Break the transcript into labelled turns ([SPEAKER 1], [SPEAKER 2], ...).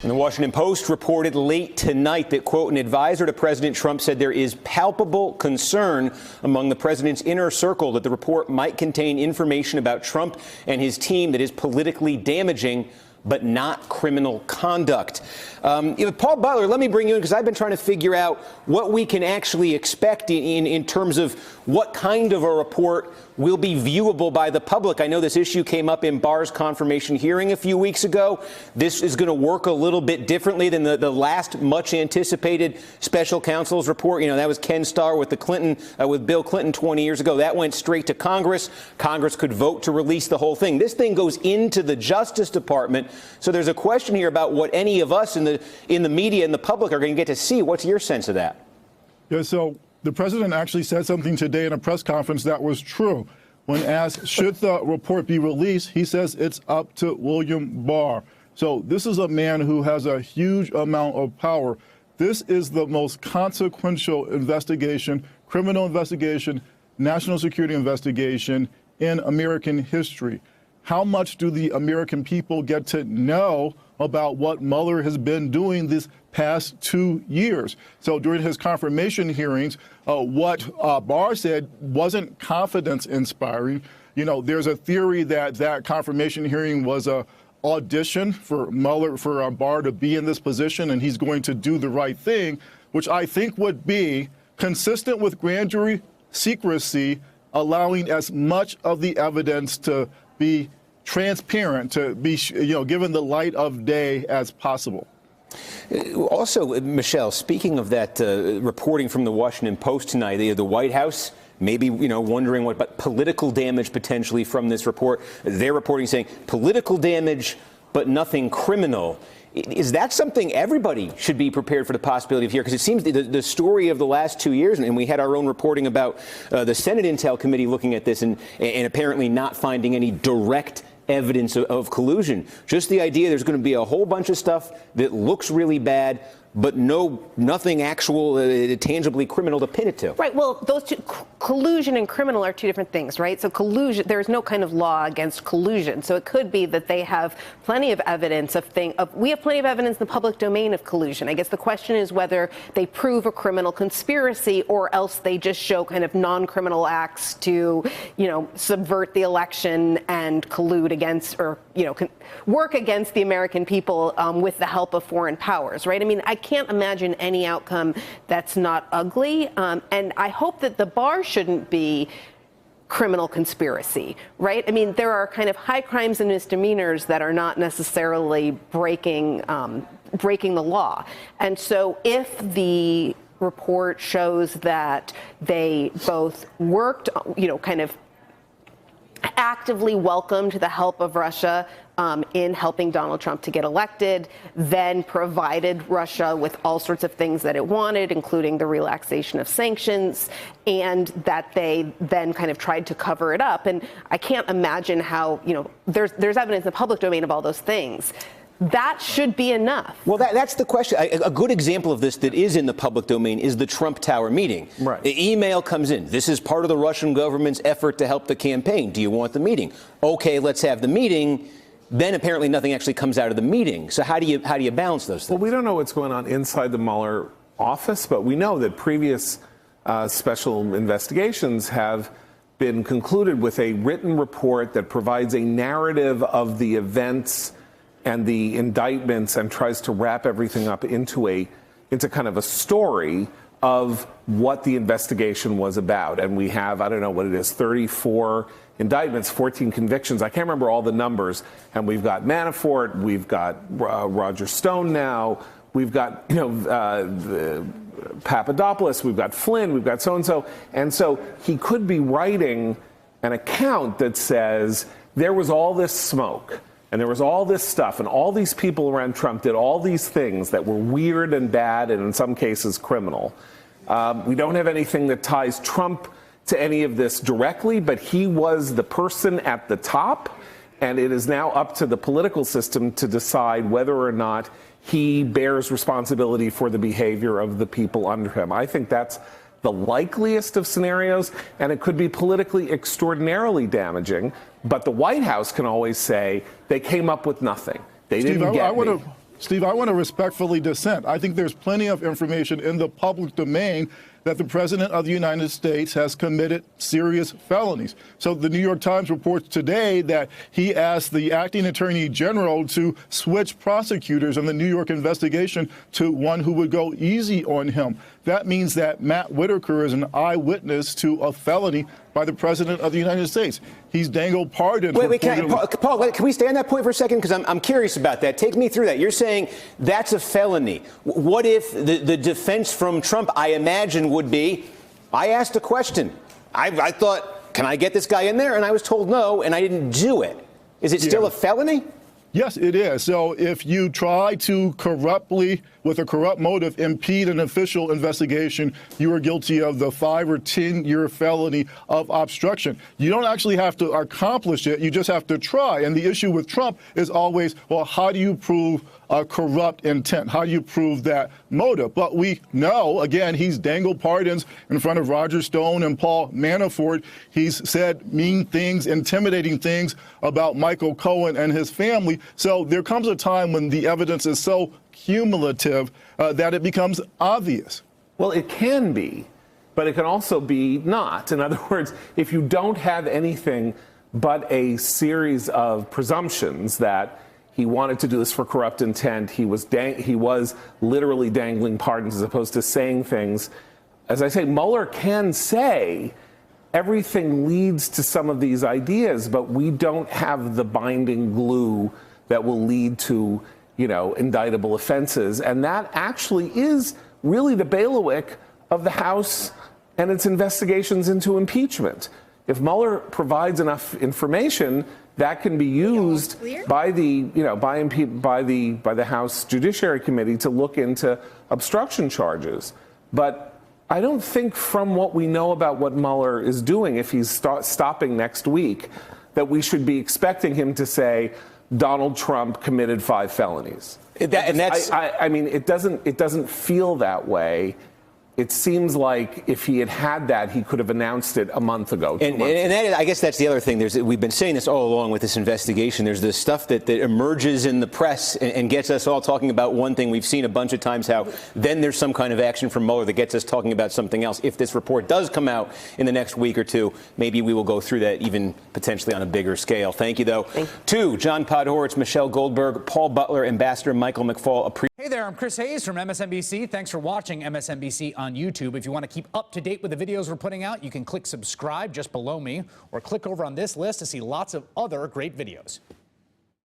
[SPEAKER 1] And the Washington Post reported late tonight that, quote, an advisor to President Trump said there is palpable concern among the president's inner circle that the report might contain information about Trump and his team that is politically damaging, but not criminal conduct. Paul Butler, let me bring you in because I've been trying to figure out what we can actually expect in terms of what kind of a report will be viewable by the public. I know this issue came up in Barr's confirmation hearing a few weeks ago. This is going to work a little bit differently than the last much anticipated special counsel's report. You know, that was Ken Starr with with Bill Clinton 20 years ago. That went straight to Congress. Congress could vote to release the whole thing. This thing goes into the Justice Department. So there's a question here about what any of us in the media and the public are going to get to see. What's your sense of that?
[SPEAKER 2] Yeah, so the president actually said something today in a press conference that was true. When asked, should the report be released, he says it's up to William Barr. So this is a man who has a huge amount of power. This is the most consequential investigation, criminal investigation, national security investigation in American history. How much do the American people get to know about what Mueller has been doing this past 2 years? So during his confirmation hearings, what Barr said wasn't confidence inspiring. You know, there's a theory that confirmation hearing was a audition for Mueller, for Barr to be in this position, and he's going to do the right thing, which I think would be consistent with grand jury secrecy, allowing as much of the evidence to be transparent, to be, given the light of day as possible.
[SPEAKER 1] Also, Michelle, speaking of that reporting from the Washington Post tonight, the White House maybe, wondering what about political damage potentially from this report. They're reporting saying political damage, but nothing criminal. Is that something everybody should be prepared for the possibility of here? Because it seems the story of the last 2 years, and we had our own reporting about the Senate Intel Committee looking at this and apparently not finding any direct evidence of collusion. Just the idea there's going to be a whole bunch of stuff that looks really bad, but nothing actual, tangibly criminal to pin it to.
[SPEAKER 3] Right. Well, those two, collusion and criminal, are two different things, right? So collusion, there's no kind of law against collusion. So it could be that they have plenty of evidence we have plenty of evidence in the public domain of collusion. I guess the question is whether they prove a criminal conspiracy or else they just show kind of non-criminal acts to, subvert the election and collude against or, work against the American people with the help of foreign powers, right? I mean, I can't imagine any outcome that's not ugly. And I hope that the bar shouldn't be criminal conspiracy, right? I mean, there are kind of high crimes and misdemeanors that are not necessarily breaking the law. And so if the report shows that they both worked, kind of actively welcomed the help of Russia in helping Donald Trump to get elected, then provided Russia with all sorts of things that it wanted, including the relaxation of sanctions, and that they then kind of tried to cover it up. And I can't imagine how, there's evidence in the public domain of all those things. That should be enough.
[SPEAKER 1] Well, that's the question. A good example of this that is in the public domain is the Trump Tower meeting.
[SPEAKER 4] Right.
[SPEAKER 1] The email comes in. This is part of the Russian government's effort to help the campaign. Do you want the meeting? Okay, let's have the meeting. Then apparently nothing actually comes out of the meeting. So how do you balance those things?
[SPEAKER 4] Well, we don't know what's going on inside the Mueller office, but we know that previous special investigations have been concluded with a written report that provides a narrative of the events and the indictments and tries to wrap everything up into kind of a story of what the investigation was about. And we have, I don't know what it is, 34 indictments, 14 convictions. I can't remember all the numbers. And we've got Manafort, we've got Roger Stone now, we've got, Papadopoulos, we've got Flynn, we've got so-and-so. And so he could be writing an account that says there was all this smoke and there was all this stuff and all these people around Trump did all these things that were weird and bad and in some cases criminal. We don't have anything that ties Trump to any of this directly, but he was the person at the top, and it is now up to the political system to decide whether or not he bears responsibility for the behavior of the people under him. I think that's the likeliest of scenarios, and it could be politically extraordinarily damaging, but the White House can always say they came up with nothing. They didn't get me.
[SPEAKER 2] Steve, I want to respectfully dissent. I think there's plenty of information in the public domain that the President of the United States has committed serious felonies. So the New York Times reports today that he asked the acting Attorney General to switch prosecutors in the New York investigation to one who would go easy on him. That means that Matt Whitaker is an eyewitness to a felony by the President of the United States. He's dangled pardons.
[SPEAKER 1] Wait, Paul, can we stay on that point for a second? Because I'm curious about that. Take me through that. You're saying that's a felony. What if the defense from Trump, I imagine, would be, I asked a question. I thought, can I get this guy in there? And I was told no, and I didn't do it. Is it still a felony?
[SPEAKER 2] Yes, it is. So if you try to corruptly, with a corrupt motive, impede an official investigation, you are guilty of the 5 or 10-year felony of obstruction. You don't actually have to accomplish it. You just have to try. And the issue with Trump is always, well, how do you prove a corrupt intent? How do you prove that motive? But we know, again, he's dangled pardons in front of Roger Stone and Paul Manafort. He's said mean things, intimidating things about Michael Cohen and his family. So there comes a time when the evidence is so cumulative that it becomes obvious.
[SPEAKER 4] Well, it can be, but it can also be not. In other words, if you don't have anything but a series of presumptions that he wanted to do this for corrupt intent, he was literally dangling pardons as opposed to saying things. As I say, Mueller can say everything leads to some of these ideas, but we don't have the binding glue that will lead to, indictable offenses. And that actually is really the bailiwick of the House and its investigations into impeachment. If Mueller provides enough information, that can be used by the, by the House Judiciary Committee to look into obstruction charges. But I don't think, from what we know about what Mueller is doing, if he's stopping next week, that we should be expecting him to say Donald Trump committed 5 felonies. I mean, it doesn't feel that way. It seems like if he had that, he could have announced it a month ago.
[SPEAKER 1] And I guess that's the other thing. We've been saying this all along with this investigation. There's this stuff that emerges in the press and gets us all talking about one thing. We've seen a bunch of times how then there's some kind of action from Mueller that gets us talking about something else. If this report does come out in the next week or two, maybe we will go through that even potentially on a bigger scale. Thank you, though. To John Podhoretz, Michelle Goldberg, Paul Butler, Ambassador Michael McFaul.
[SPEAKER 5] Hey there, I'm Chris Hayes from MSNBC. Thanks for watching MSNBC on YouTube. If you want to keep up to date with the videos we're putting out, you can click subscribe just below me or click over on this list to see lots of other great videos.